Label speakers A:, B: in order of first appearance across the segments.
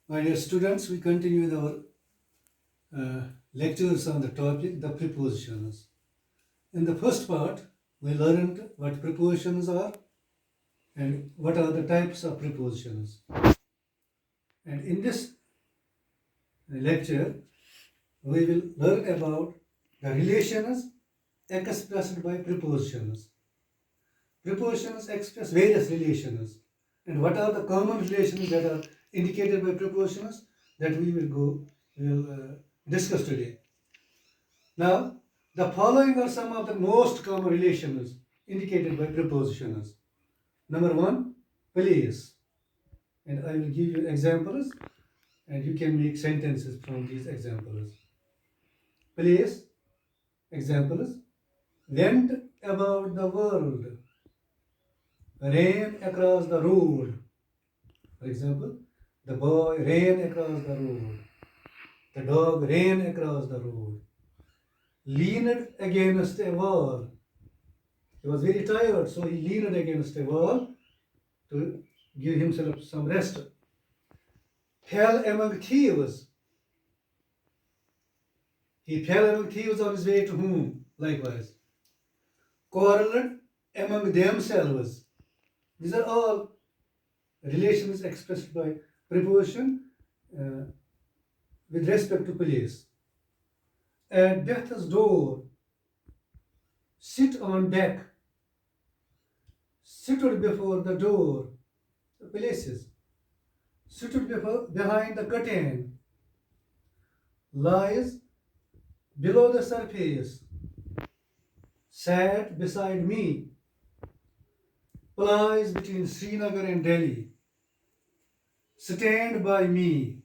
A: My dear students, we continue with our lectures on the topic the prepositions. In the first part, we learned what prepositions are and what are the types of prepositions. And in this lecture, we will learn about the relations expressed by prepositions. Prepositions express various relations. And what are the common relations that are indicated by prepositions that we will discuss today. Now, the following are some of the most common relations indicated by prepositions. Number one, place. And I will give you examples and you can make sentences from these examples. Place, examples, went about the world, ran across the road. For example, the boy ran across the road. The dog ran across the road. Leaned against a wall. He was very tired, so he leaned against a wall to give himself some rest. Fell among thieves. He fell among thieves on his way to whom? Likewise. Quarreled among themselves. These are all relations expressed by preposition with respect to place. At death's door, sit on deck, seated before the door, the places, seated behind the curtain, lies below the surface, sat beside me, lies between Srinagar and Delhi, stand by me,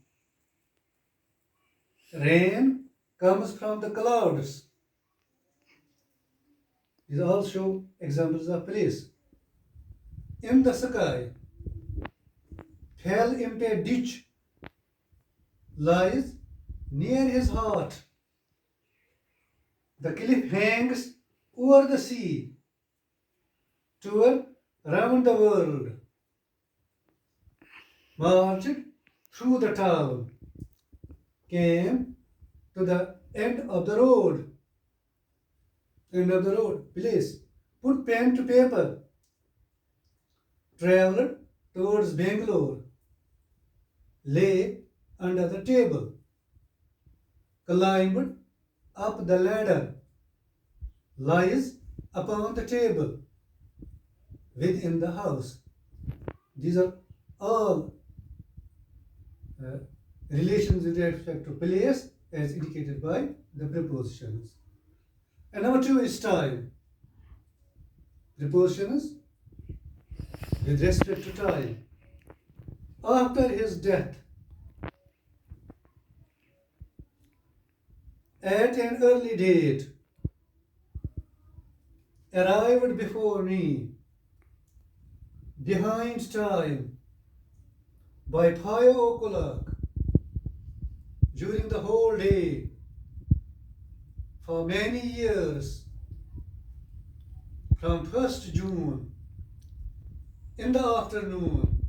A: rain comes from the clouds. These all show examples of place. In the sky, fell into a ditch, lies near his heart. The cliff hangs over the sea, tour round the world, marched through the town, came to the end of the road. End of the road, place. Put pen to paper. Traveled towards Bangalore. Lay under the table. Climbed up the ladder. Lies upon the table. Within the house. These are all relations with respect to place as indicated by the prepositions. And number two is time. Prepositions with respect to time. After his death, at an early date, arrived before me, behind time, by 5 o'clock, during the whole day, for many years, from 1st June, in the afternoon,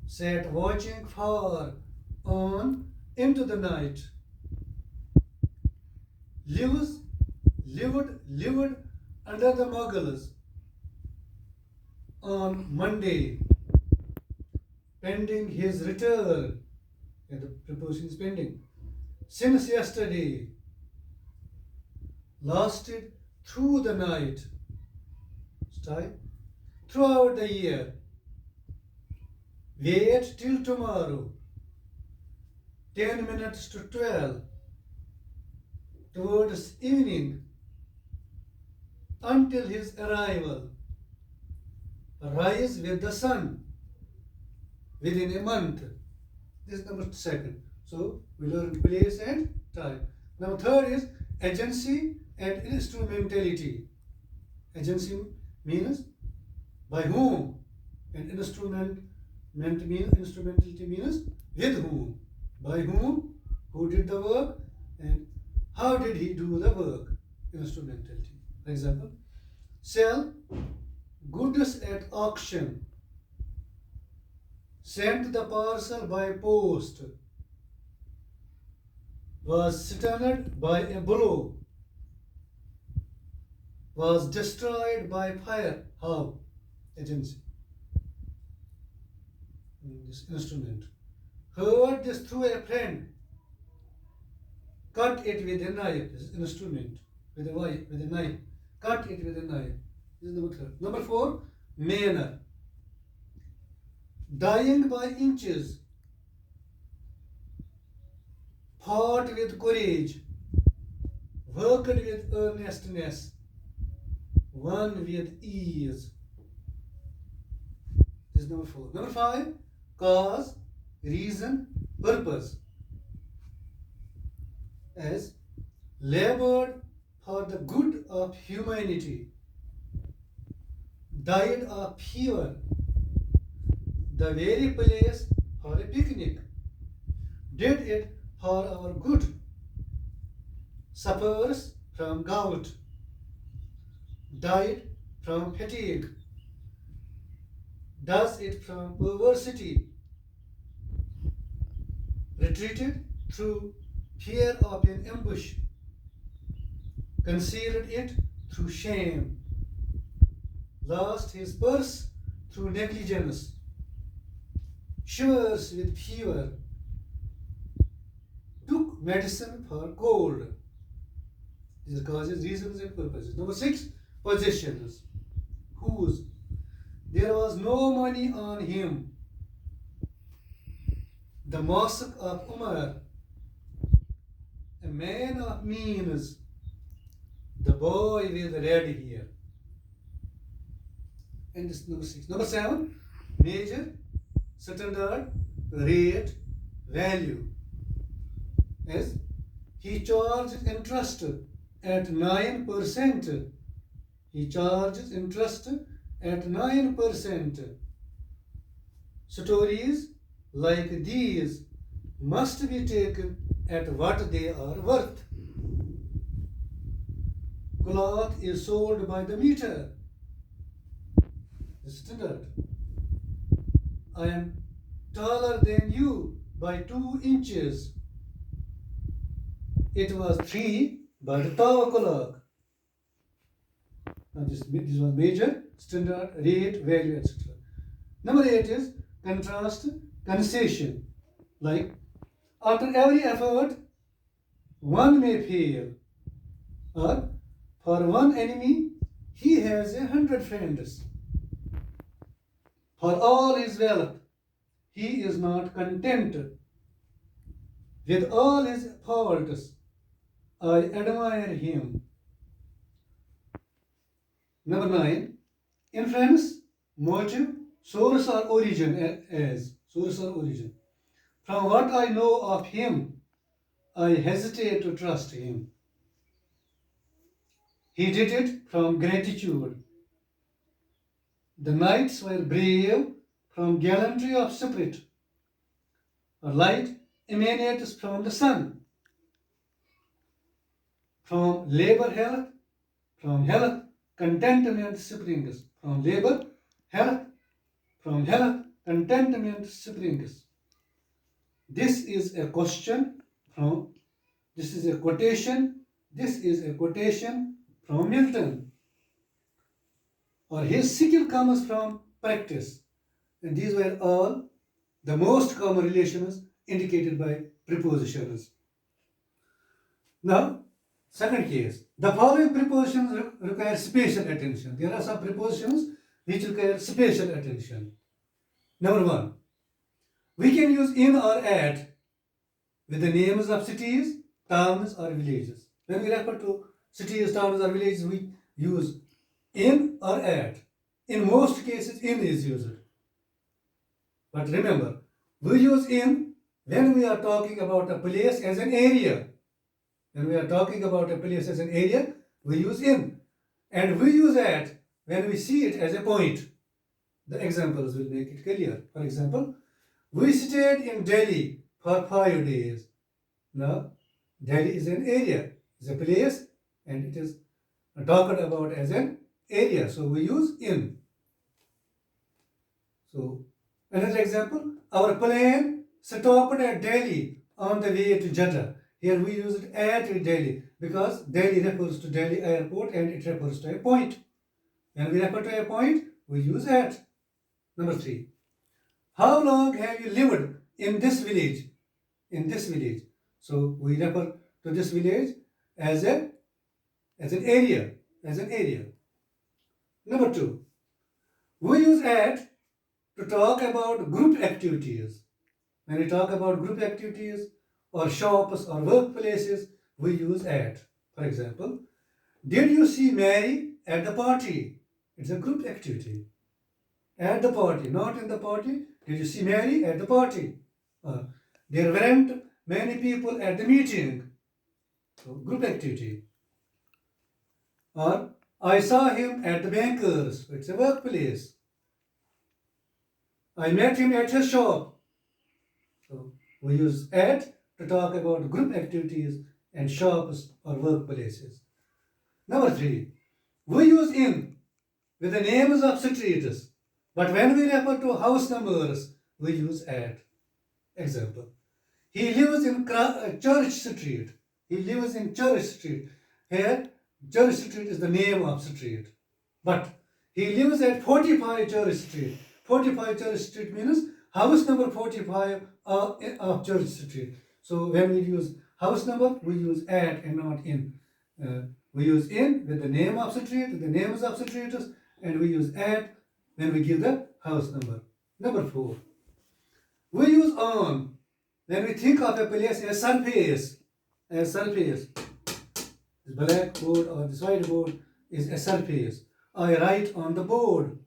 A: sat watching far on into the night. Lived under the Mughals on Monday, pending his return. And the preposition is pending. Since yesterday, lasted through the night, throughout the year. Wait till tomorrow, 10 minutes to 12, towards evening, until his arrival. Rise with the sun within a month. This is number second. So we learn place and time. Now third is agency and instrumentality. Agency means by whom, and instrumentality means with whom. By whom, who did the work, and how did he do the work. Instrumentality. For example, sell goods at auction. sent the parcel by post, was stunned by a blow, was destroyed by fire. How? Agency. This instrument. Heard this through a friend. Cut it with a knife. This is instrument. With a knife. Cut it with a knife. This is number 3. Number 4, manner. Dying by inches. Fought with courage. Worked with earnestness. Won with ease. This is number 4. Number 5, cause, reason, purpose. As labored for the good of humanity, died of fever, the very place for a picnic, did it for our good, suffers from gout, died from fatigue, does it from perversity, retreated through fear of an ambush, concealed it through shame, lost his purse through negligence, shivers with fever, took medicine for cold. These are causes, reasons, and purposes. Number 6, possessions. Whose? There was no money on him. The Mosque of Umar. A man of means. The boy with red hair. And this number 6. Number 7, measure, standard, rate, value. As he charges interest at 9%. He charges interest at 9%. Stories like these must be taken at what they are worth. Cloth is sold by the meter. The standard. I am taller than you by 2 inches. It was 3 by the tower clock. Now this was major, standard, rate, value, etc. Number 8 is contrast, concession. Like, after every effort, one may fail. Or, for one enemy, he has 100 friends. For all his wealth, he is not content. With all his faults, I admire him. Number 9, inference, motive, source or origin. As source or origin. From what I know of him, I hesitate to trust him. He did it from gratitude. The knights were brave from gallantry of spirit. A light emanates from the sun. From labor, health. From health, contentment springs. From labor, health. From health, contentment springs. This is a question from, this is a quotation from Milton. Or his skill comes from practice. And these were all the most common relations indicated by prepositions. Now, second case. The following prepositions require special attention. There are some prepositions which require special attention. Number 1. We can use in or at with the names of cities, towns, or villages. When we refer to cities, towns, or villages, we use in or at. In most cases, in is used. But remember, we use in when we are talking about a place as an area. When we are talking about a place as an area, we use in. And we use at when we see it as a point. The examples will make it clear. For example, we stayed in Delhi for 5 days. Now, Delhi is an area, is a place, and it is talked about as an area. So we use in. So, another example, Our plane stopped at Delhi on the way to Jeddah. Here we use it at Delhi because Delhi refers to Delhi airport and it refers to a point. When we refer to a point, we use at. Number 3. How long have you lived in this village? In this village. So we refer to this village as an area. As an area. Number 2. We use at to talk about group activities. When we talk about group activities or shops or workplaces, we use at. For example, did you see Mary at the party? It's a group activity. At the party, not in the party. Did you see Mary at the party? There weren't many people at the meeting. So, group activity. Or, I saw him at the banker's. It's a workplace. I met him at his shop. So, we use at to talk about group activities and shops or workplaces. Number 3. We use in with the names of streets. But when we refer to house numbers, we use at. Example. He lives in Church Street. He lives in Church Street. Here, Church Street is the name of street. But he lives at 45 Church Street. 45 Church Street means house number 45 of Church Street. So when we use house number, we use at and not in. We use in with the name of street, the names of streets, and we use at when we give the house number. Number 4. We use on when we think of a place as surface. As surface. This blackboard or this whiteboard is a surface. I write on the board.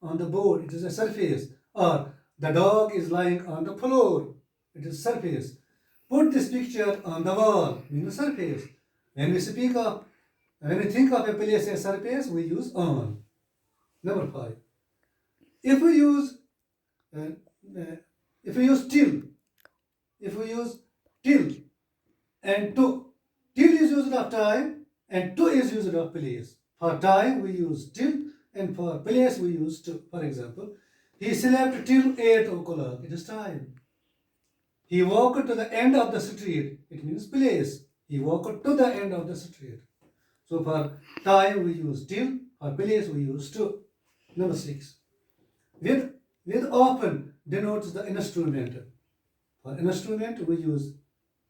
A: On the board, it is a surface. Or the dog is lying on the floor. It is surface. Put this picture on the wall. Means surface. When we think of a place as surface, we use on. Number 5. If we use till, and to, till is used of time and to is used of place. For time we use till and for place we use to. For example, he slept till 8 o'clock. It is time. He walked to the end of the street. It means place. He walked to the end of the street. So for time we use till. For place we use to. Number 6. With often denotes the instrument. For instrument we use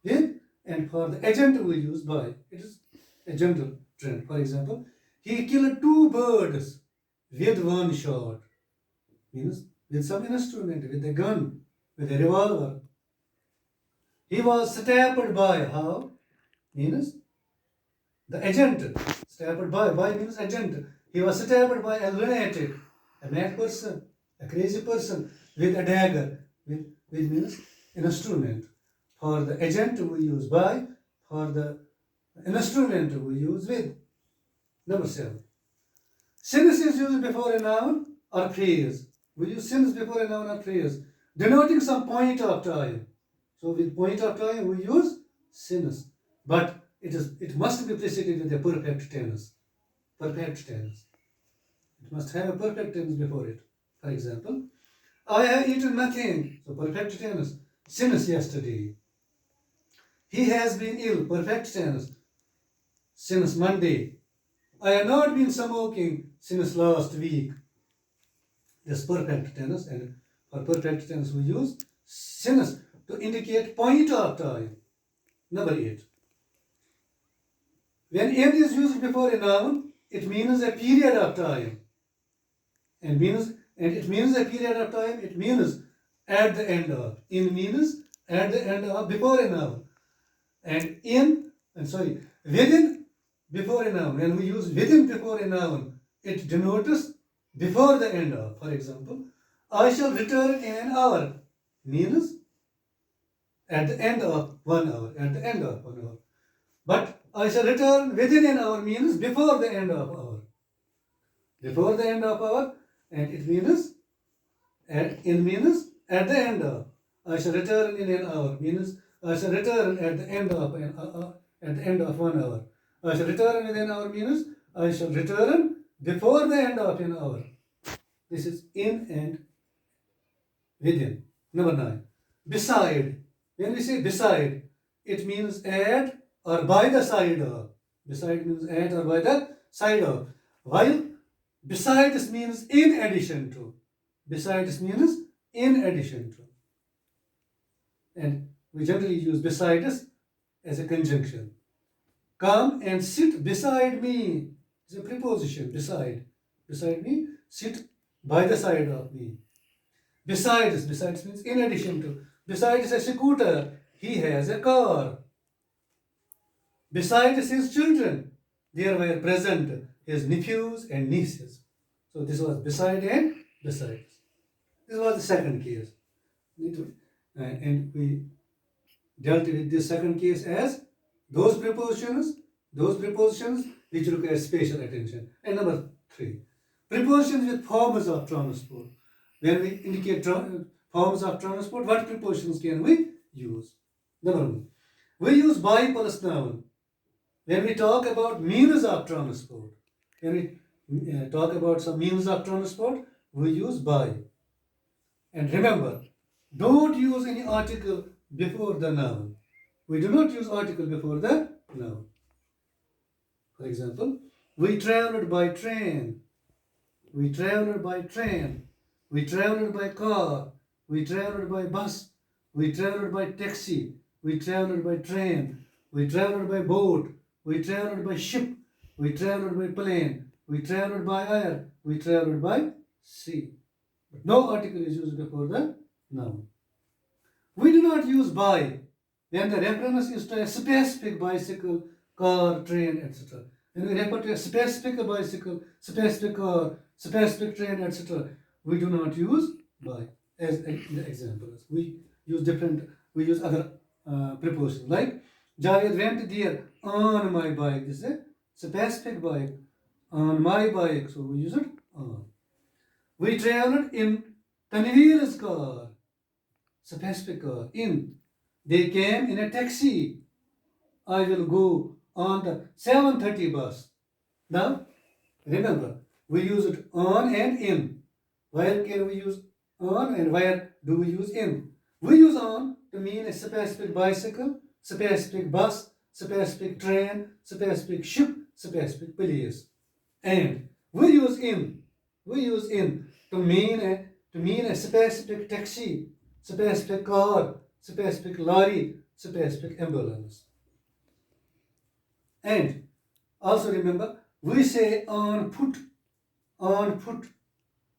A: with, and for the agent we use by. It is a general trend. For example, he killed 2 birds with 1 shot. Means with some instrument, with a gun, with a revolver. He was stabbed by how? Means the agent. Stabbed by means agent. He was stabbed by a lunatic, a mad person, a crazy person with a dagger, with means instrument. For the agent we use by, for the instrument we use with. Number 7. Since is used before a noun or phrase. We use since before a noun or phrase, denoting some point of time. So with point of time we use since. But it must be preceded with a perfect tense. Perfect tense. It must have a perfect tense before it. For example, I have eaten nothing. So perfect tense. Since yesterday. He has been ill. Perfect tense. Since Monday. I have not been smoking since last week. This perfect tense, and for perfect tense we use since to indicate point of time. Number 8. When in is used before a noun, it means a period of time. And it means a period of time, it means at the end of. In means at the end of before a noun. And within before a noun. When we use within before a noun, it denotes before the end of. For example, I shall return in an hour means at the end of 1 hour. At the end of 1 hour. But I shall return within an hour means before the end of hour. Before the end of hour, and it means at the end of. I shall return in an hour means I shall return at the end of 1 hour. I shall return in an hour means I shall return before the end of an hour. This is in and within. Number 9. Beside. When we say beside, it means at or by the side of. Beside means at or by the side of. While besides means in addition to. Besides means in addition to. And we generally use besides as a conjunction. Come and sit beside me. It's a preposition, beside. Beside me, sit by the side of me. Besides means in addition to. Besides a scooter, he has a car. Besides his children, there were present his nephews and nieces. So this was beside and besides. This was the second case. And we dealt with this second case as those prepositions which require special attention. And number 3, prepositions with forms of transport. When we indicate forms of transport, what prepositions can we use? Number 1, we use by plus noun. When we talk about means of transport, when we talk about some means of transport, we use by. And remember, don't use any article before the noun. We do not use article before the noun. For example, we traveled by train. We traveled by train. We traveled by car. We traveled by bus. We traveled by taxi. We traveled by train. We traveled by boat. We traveled by ship. We traveled by plane. We traveled by air. We traveled by sea. But no article is used before the noun. We do not use by when the reference is to a specific bicycle, car, train, etc. When we refer to a specific bicycle, specific car, specific train, etc., we do not use by as in the examples. We use other prepositions like Javed went there on my bike. This is a specific bike. On my bike, so we use it on. We traveled in Tanveer's car. Specific car. In. They came in a taxi. I will go on the 7:30 bus. Now, remember, we use it on and in. Where can we use on and where do we use in? We use on to mean a specific bicycle, specific bus, specific train, specific ship, specific place. And we use in to mean a specific taxi, specific car, specific lorry, specific ambulance. And also remember, we say on foot,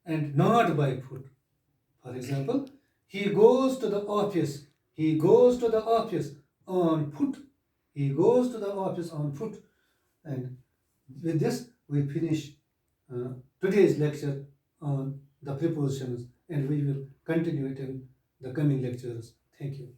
A: and not by foot. For example, he goes to the office. He goes to the office on foot. He goes to the office on foot. And with this, we finish today's lecture on the prepositions, and we will continue it in the coming lectures. Thank you.